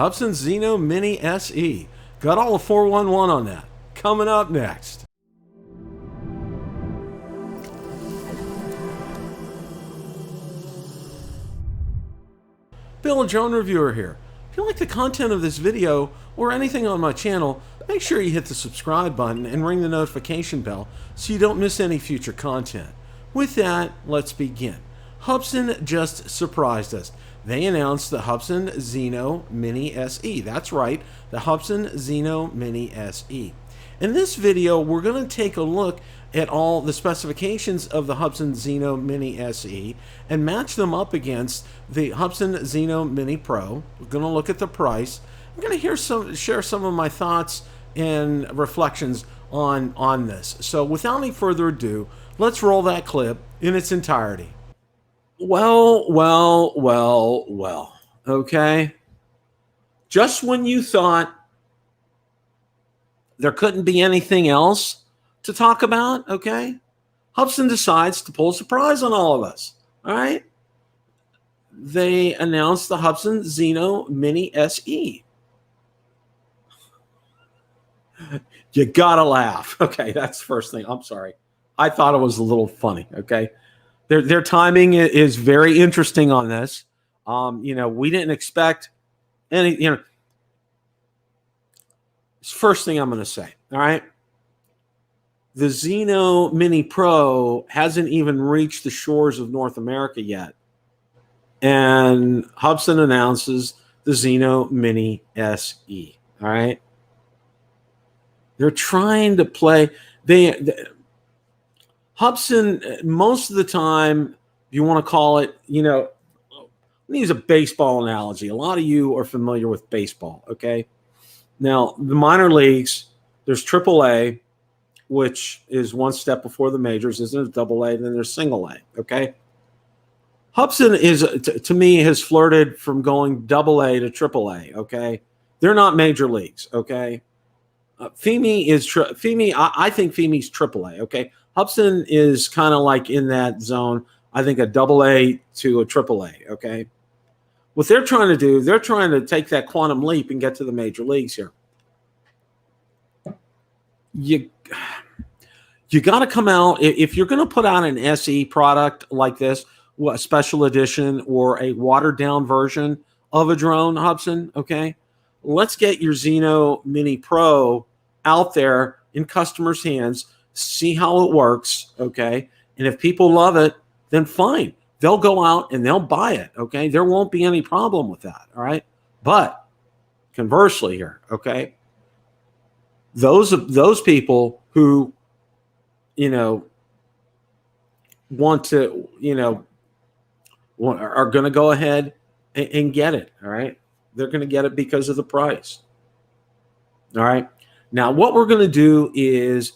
Hubsan Zino Mini SE. Got all the 411 on that. Coming up next. Bill, a drone reviewer here. If you like the content of this video or anything on my channel, make sure you hit the subscribe button and ring the notification bell so you don't miss any future content. With that, let's begin. Hubsan just surprised us. They announced the Hubsan Zino Mini SE. That's right, the Hubsan Zino Mini SE. In this video, we're going to take a look at all the specifications of the Hubsan Zino Mini SE and match them up against the Hubsan Zino Mini Pro. We're going to look at the price. I'm going to share some of my thoughts and reflections on this. So without any further ado, let's roll that clip in its entirety. Well, okay. Just when you thought there couldn't be anything else to talk about, okay, Hubsan decides to pull a surprise on all of us, all right? They announced the Hubsan Zino Mini SE. You gotta laugh. Okay, that's the first thing. I'm sorry. I thought it was a little funny, okay? Their timing is very interesting on this. You know, we didn't expect any, you know, first thing I'm going to say, all right? The Xeno Mini Pro hasn't even reached the shores of North America yet. And Hubsan announces the Xeno Mini SE, all right? They're trying to play, Hubsan, most of the time, if you want to call it, you know, let me use a baseball analogy. A lot of you are familiar with baseball, okay? Now, the minor leagues, there's AAA, which is one step before the majors. There's double A, and then there's single A, okay? Hubsan is, to me, has flirted from going double A to triple A, okay? They're not major leagues, okay? Fimi is, I think Fimi's triple A, okay? Hubsan is kind of like in that zone, I think a double A to a triple A, okay? What they're trying to do, they're trying to take that quantum leap and get to the major leagues here. You got to come out, if you're going to put out an SE product like this, a special edition or a watered down version of a drone, Hubsan, okay? Let's get your Xeno Mini Pro out there in customers' hands, see how it works, okay? And if people love it, then fine. They'll go out and they'll buy it, okay? There won't be any problem with that, all right? But conversely here, okay, those people who, you know, want to, you know, are going to go ahead and get it, all right? They're going to get it because of the price, all right? Now, what we're going to do is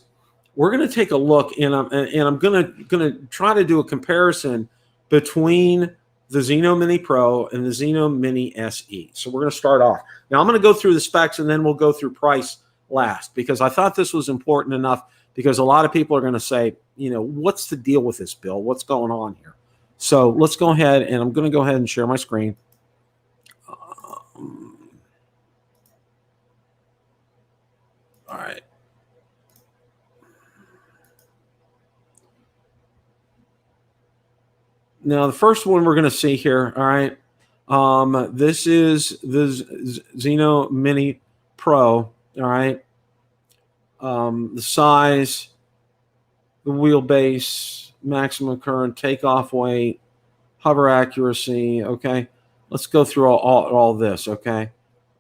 we're going to take a look, and I'm going to try to do a comparison between the Xeno Mini Pro and the Xeno Mini SE. So we're going to start off. Now, I'm going to go through the specs, and then we'll go through price last, because I thought this was important enough, because a lot of people are going to say, you know, what's the deal with this, Bill? What's going on here? So let's go ahead, and I'm going to go ahead and share my screen. All right. Now, the first one we're going to see here, all right, this is the Xeno Mini Pro, all right. The size, the wheelbase, maximum current, takeoff weight, hover accuracy, okay. Let's go through all this, okay.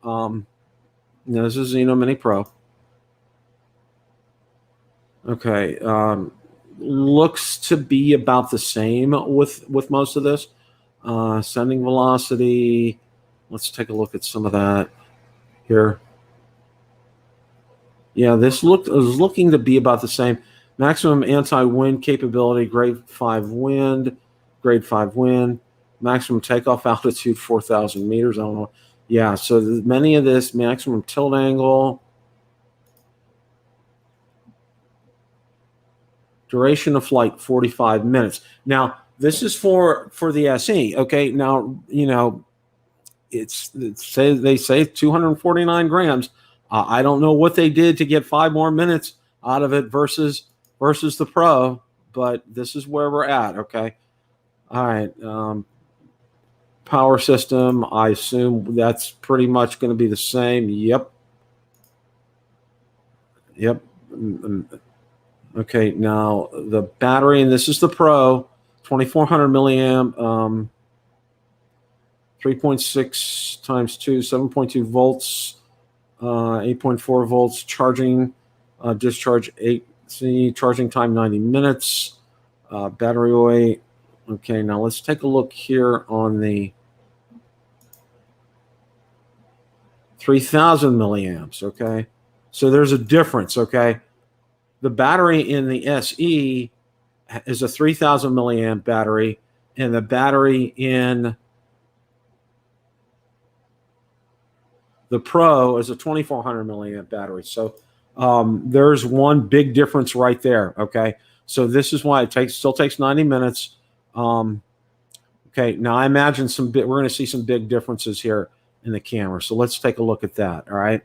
This is Xeno Mini Pro. Okay, looks to be about the same with most of this. Sending velocity, let's take a look at some of that here. Yeah, this is looking to be about the same. Maximum anti-wind capability, grade 5 wind, maximum takeoff altitude, 4,000 meters. I don't know. Yeah, so many of this, maximum tilt angle, duration of flight, 45 minutes. Now, this is for the SE, okay? Now, you know, they say 249 grams. I don't know what they did to get 5 more minutes out of it versus the Pro, but this is where we're at. Okay. All right. Power system, I assume that's pretty much going to be the same. Yep. Okay, now the battery, and this is the Pro, 2400 milliamp, 3.6 times 2, 7.2 volts, 8.4 volts, charging, discharge 8C, charging time 90 minutes, battery weight. Okay, now let's take a look here on the 3000 milliamps. Okay, so there's a difference. Okay, the battery in the SE is a 3000 milliamp battery, and the battery in the Pro is a 2400 milliamp battery. So there's one big difference right there. Okay, so this is why it still takes 90 minutes. Okay, now I imagine we're going to see some big differences here in the camera. So let's take a look at that. All right.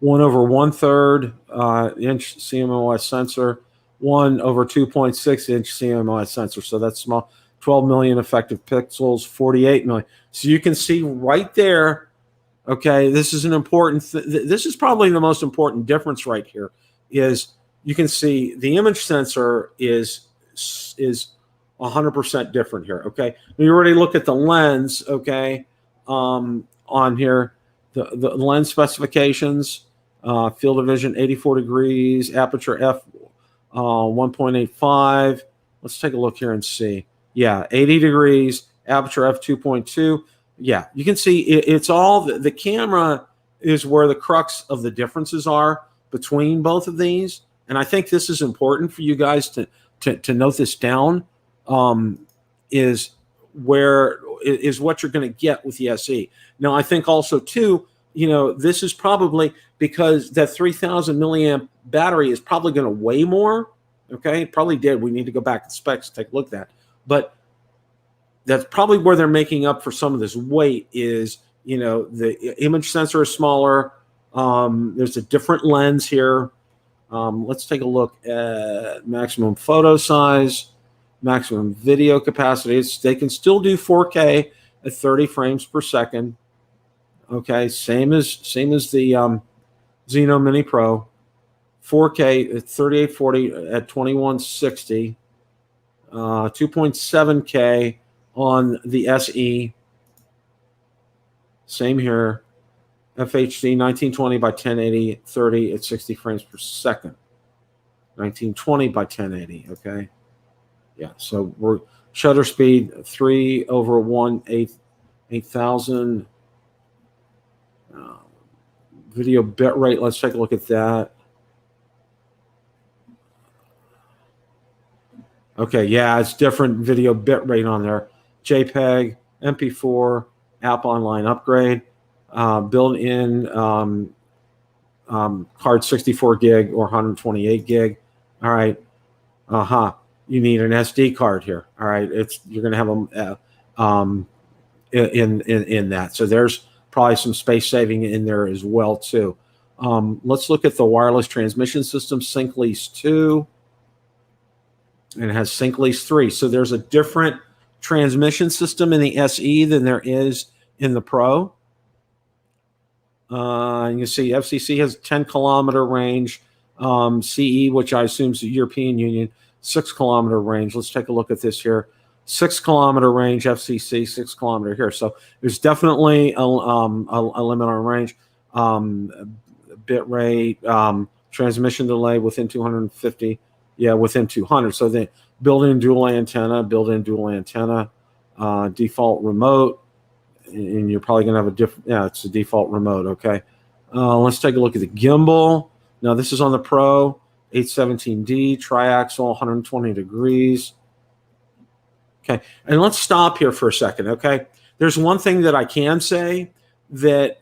1 over 1/3 inch CMOS sensor, 1 over 2.6 inch CMOS sensor. So that's small. 12 million effective pixels, 48 million. So you can see right there. Okay, this is an important. This is probably the most important difference right here. Is you can see the image sensor is 100% different here. Okay, we already look at the lens. Okay, on here, the lens specifications, field of vision 84 degrees, aperture f 1.85. Let's take a look here and see. Yeah, 80 degrees, aperture f 2.2. Yeah, you can see it's all the camera is where the crux of the differences are between both of these, and I think this is important for you guys to note this down. Is what you're going to get with the SE. Now, I think also too, this is probably because that 3000 milliamp battery is probably going to weigh more. Okay, it probably did. We need to go back to the specs to take a look at that, but that's probably where they're making up for some of this weight. Is the image sensor is smaller. There's a different lens here. Let's take a look at maximum photo size. Maximum video capacity. They can still do 4K at 30 frames per second. Okay, same as the Zino Mini Pro. 4K at 3840 at 2160. 2.7K on the SE. Same here. FHD 1920 by 1080, 30 at 60 frames per second. 1920 by 1080. Okay. Yeah, so we're shutter speed 3 over 1/8000. Video bit rate. Let's take a look at that. Okay, yeah, it's different video bit rate on there. JPEG, MP4, app online upgrade, built-in card 64 gig or 128 gig. All right. You need an SD card here. All right, you're going to have them in that. So there's probably some space saving in there as well too. Let's look at the wireless transmission system, SyncLease 2, and it has SyncLease 3. So there's a different transmission system in the SE than there is in the Pro. You can see FCC has 10-kilometer range. CE, which I assume is the European Union, 6-kilometer range. Let's take a look at this here. 6-kilometer range, FCC, 6-kilometer here. So there's definitely a limit on range. Bit rate, transmission delay within 250. Yeah, within 200. So the built-in dual antenna, default remote, and you're probably going to have a different. Yeah, it's a default remote. Okay. Let's take a look at the gimbal. Now this is on the Pro. 817D, triaxle, 120 degrees. Okay, and let's stop here for a second, okay? There's one thing that I can say that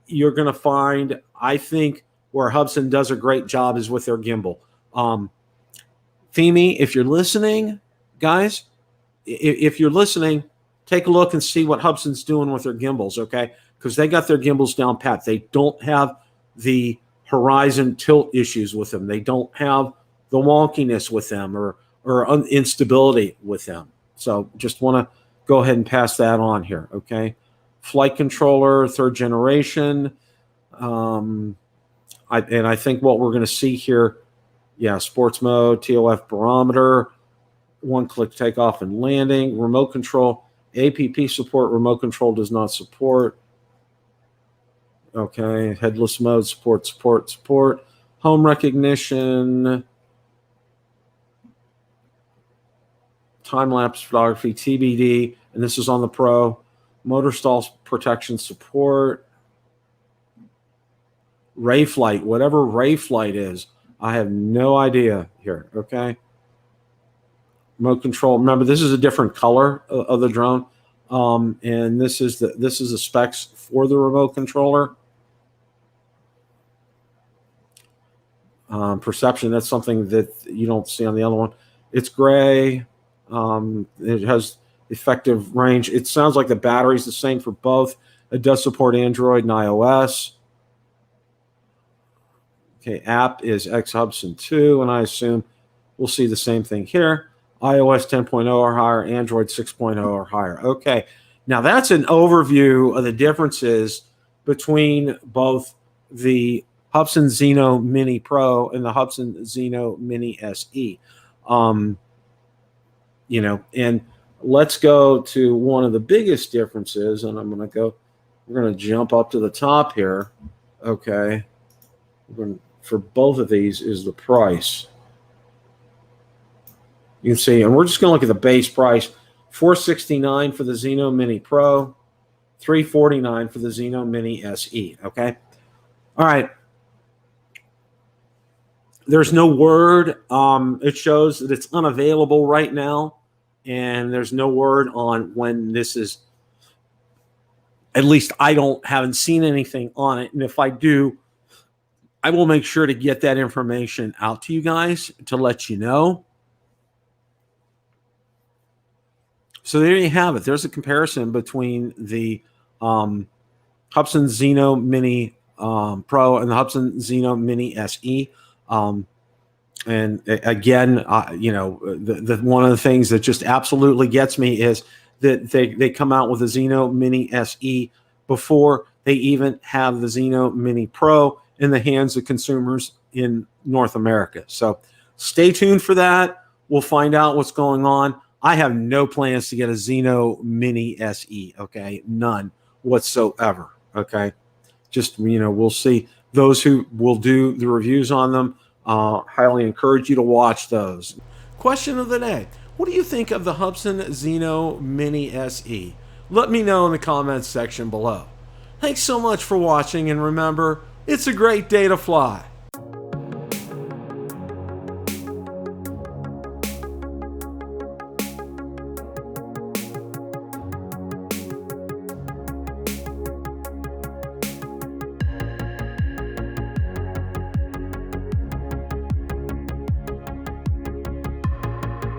you're going to find, I think, where Hubsan does a great job is with their gimbal. Fimi, if you're listening, guys, if you're listening, take a look and see what Hubsan's doing with their gimbals, okay? Because they got their gimbals down pat. They don't have the horizon tilt issues with them. They don't have the wonkiness with them or instability with them. So just want to go ahead and pass that on here, okay? Flight controller, 3rd generation. I think what we're going to see here, yeah, sports mode, TOF barometer, one-click takeoff and landing, remote control, APP support, remote control does not support. Okay, headless mode, support. Home recognition, time-lapse photography, TBD, and this is on the Pro. Motor stall protection support. Ray flight, whatever ray flight is, I have no idea here, okay? Remote control, remember this is a different color of the drone. And this is the specs for the remote controller. Perception, that's something that you don't see on the other one. It's gray. It has effective range. It sounds like the battery's the same for both. It does support Android and iOS. Okay, app is Hubsan 2, and I assume we'll see the same thing here. iOS 10.0 or higher, Android 6.0 or higher. Okay, now that's an overview of the differences between both the Hubsan Zino Mini Pro and the Hubsan Zino Mini SE. You know, and let's go to one of the biggest differences, and we're going to jump up to the top here. Okay, for both of these is the price. You can see, and we're just going to look at the base price, $469 for the Xeno Mini Pro, $349 for the Xeno Mini SE, okay? All right. There's no word. It shows that it's unavailable right now, and there's no word on when this is, at least I haven't seen anything on it, and if I do, I will make sure to get that information out to you guys to let you know. So there you have it. There's a comparison between the Hubsan Zino Mini Pro and the Hubsan Zino Mini SE. And again, you know, one of the things that just absolutely gets me is that they come out with a Xeno Mini SE before they even have the Xeno Mini Pro in the hands of consumers in North America. So stay tuned for that. We'll find out what's going on. I have no plans to get a Xeno Mini SE, okay? None whatsoever, okay? Just, you know, we'll see. Those who will do the reviews on them, highly encourage you to watch those. Question of the day. What do you think of the Hubsan Zino Mini SE? Let me know in the comments section below. Thanks so much for watching, and remember, it's a great day to fly.